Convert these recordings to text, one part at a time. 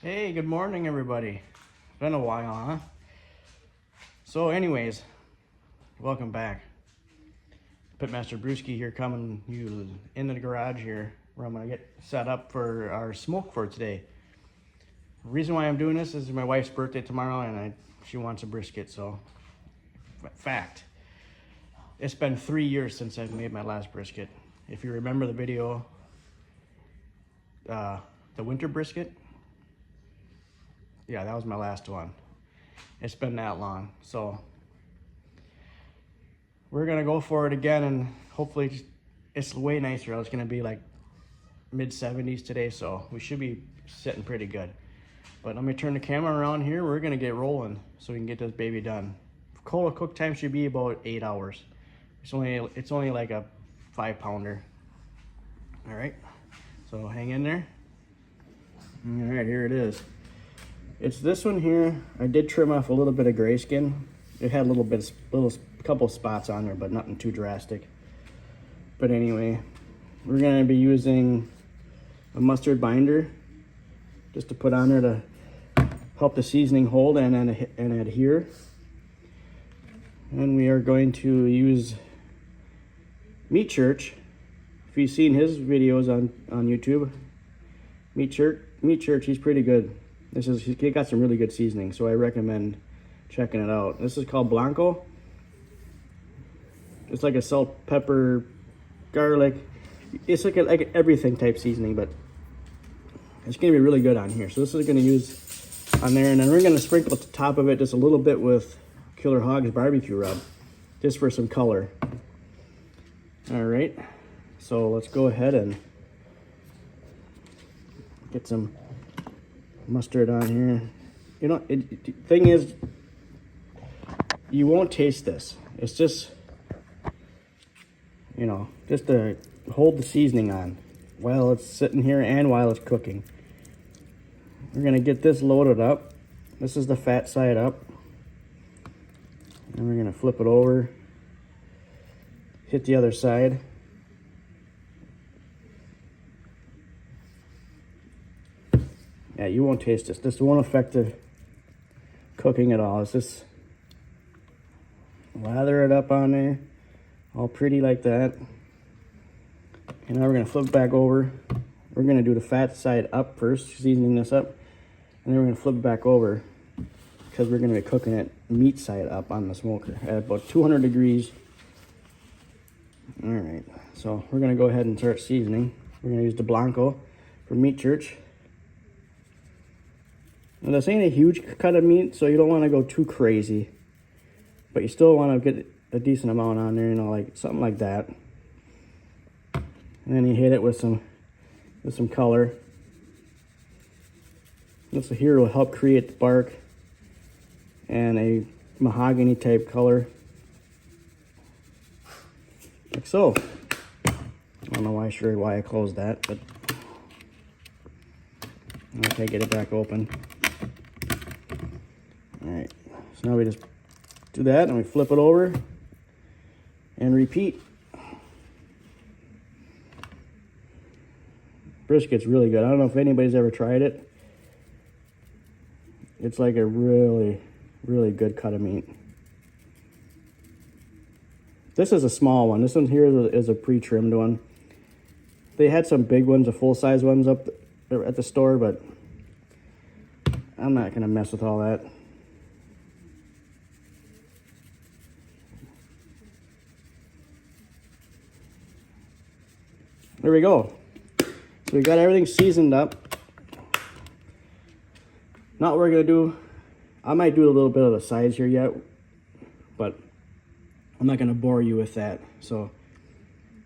Hey, good morning, everybody. Been a while, huh? So anyways, welcome back. Pitmaster Brewski here, coming you into the garage here where I'm gonna get set up for our smoke for today. The reason why I'm doing this is my wife's birthday tomorrow and she wants a brisket, so fact. It's been 3 years since I've made my last brisket. If you remember the video, the winter brisket, yeah, that was my last one. It's been that long, so we're gonna go for it again, and hopefully it's way nicer. It's gonna be like mid-70s today, so we should be sitting pretty good. But let me turn the camera around here. We're gonna get rolling so we can get this baby done. Cola cook time should be about 8 hours. It's only like a 5-pounder. All right, so hang in there. All right, here it is. It's this one here. I did trim off a little bit of gray skin. It had a couple spots on there, but nothing too drastic. But anyway, we're gonna be using a mustard binder just to put on there to help the seasoning hold and adhere. And we are going to use Meat Church. If you've seen his videos on YouTube, Meat Church, he's pretty good. He got some really good seasoning, so I recommend checking it out. This is called Blanco. It's like a salt, pepper, garlic. It's like an everything type seasoning, but it's gonna be really good on here. So this is gonna use on there, and then we're gonna sprinkle the top of it just a little bit with Killer Hogs barbecue rub, just for some color. All right, so let's go ahead and get some mustard on here. You know, thing is, you won't taste this. It's just, you know, just to hold the seasoning on while it's sitting here and while it's cooking. We're gonna get this loaded up. This is the fat side up. And we're gonna flip it over, hit the other side. Yeah, you won't taste this. This won't affect the cooking at all. It's just lather it up on there, all pretty like that. And now we're gonna flip it back over. We're gonna do the fat side up first, seasoning this up. And then we're gonna flip it back over because we're gonna be cooking it meat side up on the smoker at about 200 degrees. All right, so we're gonna go ahead and start seasoning. We're gonna use the Blanco from Meat Church. Now this ain't a huge cut of meat, so you don't want to go too crazy, but you still want to get a decent amount on there, you know, like something like that. And then you hit it with some color. This here will help create the bark and a mahogany type color, like so. I don't know why I closed that, but okay, get it back open. All right, so now we just do that and we flip it over and repeat. Brisket's really good. I don't know if anybody's ever tried it. It's like a really, really good cut of meat. This is a small one. This one here is a pre-trimmed one. They had some big ones, the full-size ones up at the store, but I'm not gonna mess with all that. There we go. So we got everything seasoned up. Now what we're gonna do, I might do a little bit of the sides here yet, but I'm not gonna bore you with that. So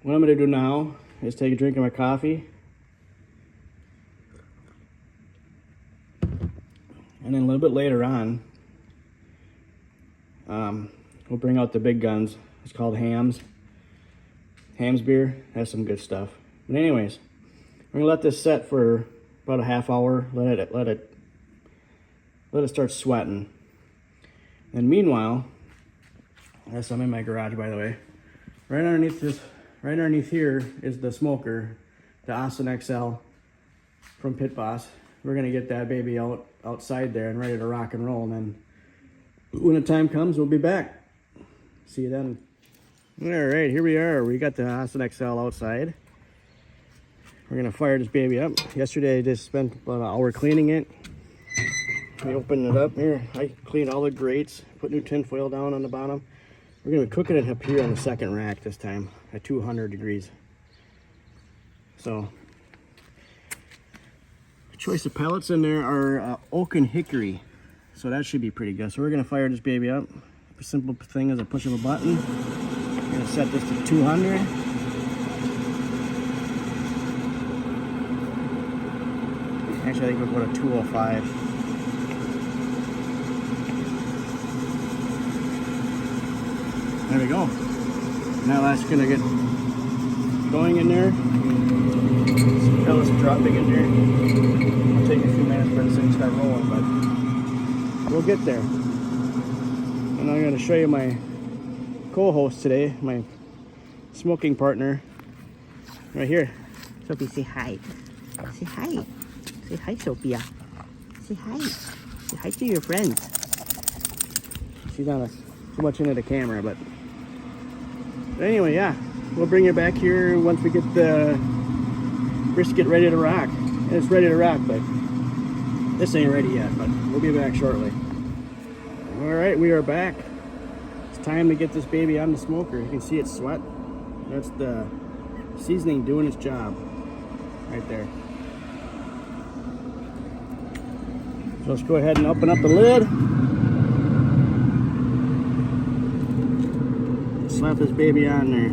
what I'm gonna do now is take a drink of my coffee. And then a little bit later on, we'll bring out the big guns. It's called Hams. Hams beer has some good stuff. But anyways, we're gonna let this set for about a half hour. Let it start sweating. And meanwhile, yes, I'm in my garage, by the way. Right underneath here is the smoker, the Austin XL from Pit Boss. we're gonna get that baby outside there and ready to rock and roll. And then when the time comes, we'll be back. See you then. All right, here we are. We got the Austin XL outside. We're gonna fire this baby up. Yesterday I just spent about an hour cleaning it. We opened it up here. I cleaned all the grates, put new tin foil down on the bottom. We're gonna be cooking it up here on the second rack this time at 200 degrees. So, the choice of pellets in there are oak and hickory. So that should be pretty good. So we're gonna fire this baby up. The simple thing is a push of a button. We're gonna set this to 200. Actually, I think we'll put a 205. There we go. Now that's gonna get going in there. Some pellets are dropping in there. It'll take a few minutes for this thing to start rolling, but we'll get there. And I'm gonna show you my co-host today, my smoking partner, right here. Sophie, say hi. Say hi. Say hi, Sophia. Say hi. Say hi to your friends. She's not too much into the camera, but anyway, yeah, we'll bring you back here once we get the brisket ready to rock. It's ready to rock, but this ain't ready yet, but we'll be back shortly. All right, we are back. It's time to get this baby on the smoker. You can see it sweat. That's the seasoning doing its job right there. So let's go ahead and open up the lid. Slap this baby on there.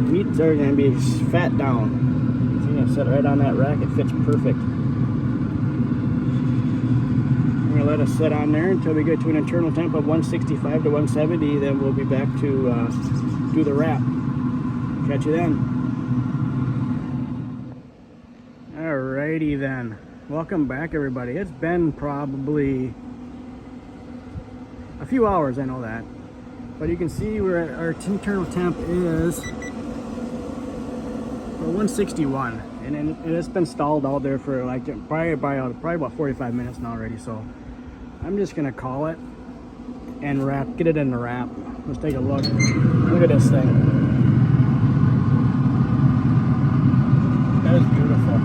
Meats are going to be fat down. So I'm going to set it right on that rack. It fits perfect. We're going to let it sit on there until we get to an internal temp of 165 to 170. Then we'll be back to do the wrap. Catch you then. Alrighty then. Welcome back, everybody. It's been probably a few hours, I know that. But you can see where our internal temp is 161, and it's been stalled out there for like probably about 45 minutes now already. So I'm just gonna call it and get it in the wrap. Let's take a look. Look at this thing. That is beautiful.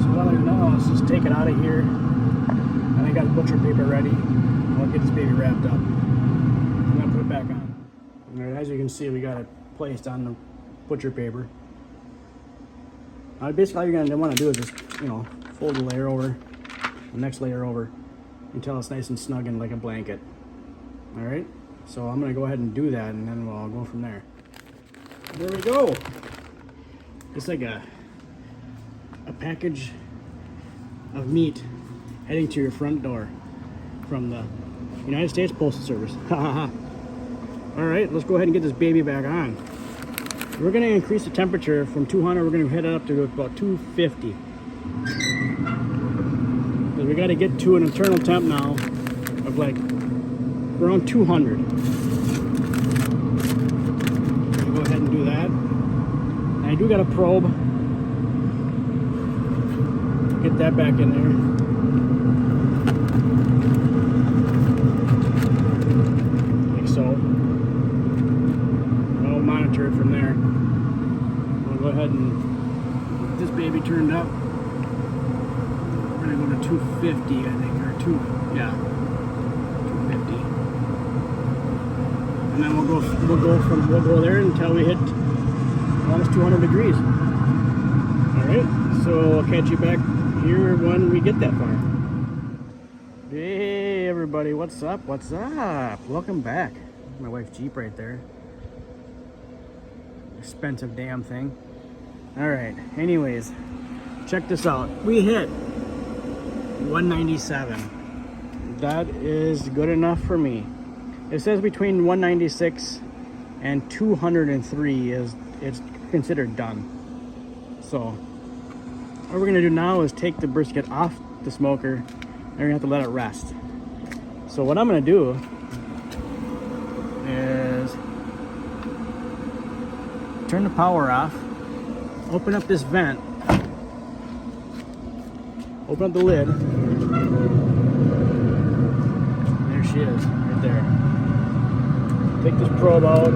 So what I'm gonna do is just take it out of here. I got the butcher paper ready. I'll get this baby wrapped up. I'm gonna put it back on. All right, as you can see, we got it placed on the butcher paper. Basically, all you're gonna want to do is just, fold the layer over, the next layer over, until it's nice and snug and like a blanket. All right. So I'm gonna go ahead and do that, and then we'll go from there. There we go. It's like a package of meat heading to your front door from the United States Postal Service. All right, let's go ahead and get this baby back on. We're going to increase the temperature from 200. We're going to head it up to about 250. We got to get to an internal temp now of like around 200. We'll go ahead and do that. And I do got a probe. Get that back in there. It from there. We'll go ahead and get this baby turned up. We're gonna go to 250, I think, or 250. And then we'll go there until we hit almost 200 degrees. All right, so I'll catch you back here when we get that far. Hey everybody, what's up? What's up? Welcome back. My wife's Jeep right there. Expensive damn thing. All right, anyways, check this out. We hit 197. That is good enough for me. It says between 196 and 203 it's considered done. So what we're gonna do now is take the brisket off the smoker, and we're gonna have to let it rest. So what I'm gonna do is turn the power off, open up this vent, open up the lid. There she is, right there. Take this probe out.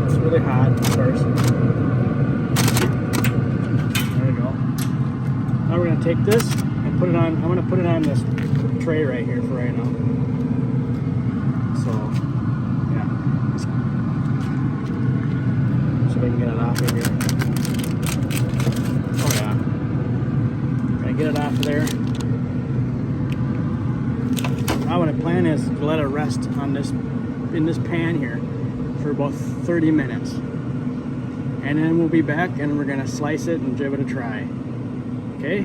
It's really hot first. There we go. Now we're gonna take this and put it on. I'm gonna put it on this tray right here for right now. So, yeah. So we can get it off of here. Oh yeah. Gotta get it off of there. Now what I plan is to let it rest on this, in this pan here for about 30 minutes. And then we'll be back and we're gonna slice it and give it a try. Okay?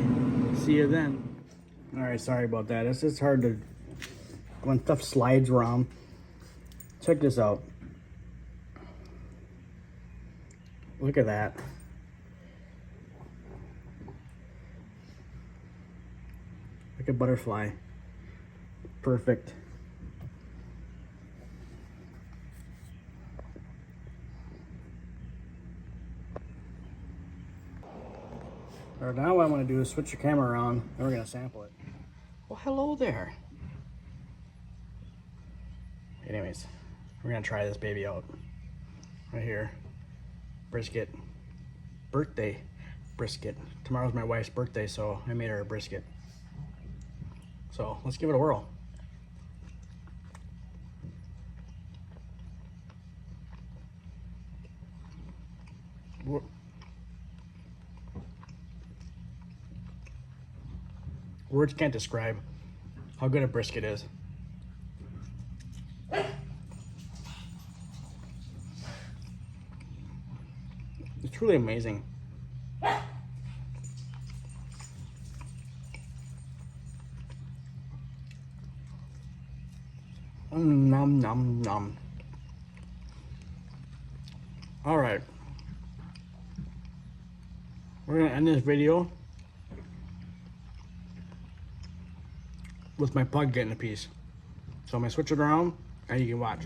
See you then. Alright, sorry about that. It's just hard to, when stuff slides around. Check this out. Look at that. Like a butterfly. Perfect. All right, now what I want to do is switch the camera around, and we're going to sample it. Well, hello there. Anyways, we're going to try this baby out. Right here. Brisket. Birthday brisket. Tomorrow's my wife's birthday, so I made her a brisket. So let's give it a whirl. Words can't describe how good a brisket is. It's truly amazing. Nom nom nom. All right. We're gonna end this video with my pug getting a piece. So I'm gonna switch it around and you can watch.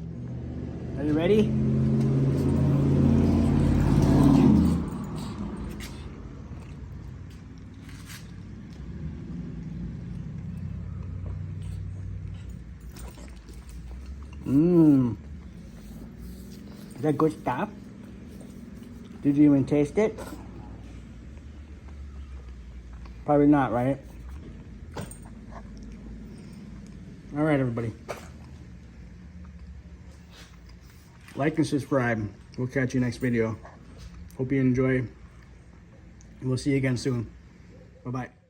Are you ready? Mmm. Is that good stuff? Did you even taste it? Probably not, right? All right, everybody. Like and subscribe. We'll catch you next video. Hope you enjoy. We'll see you again soon. Bye-bye.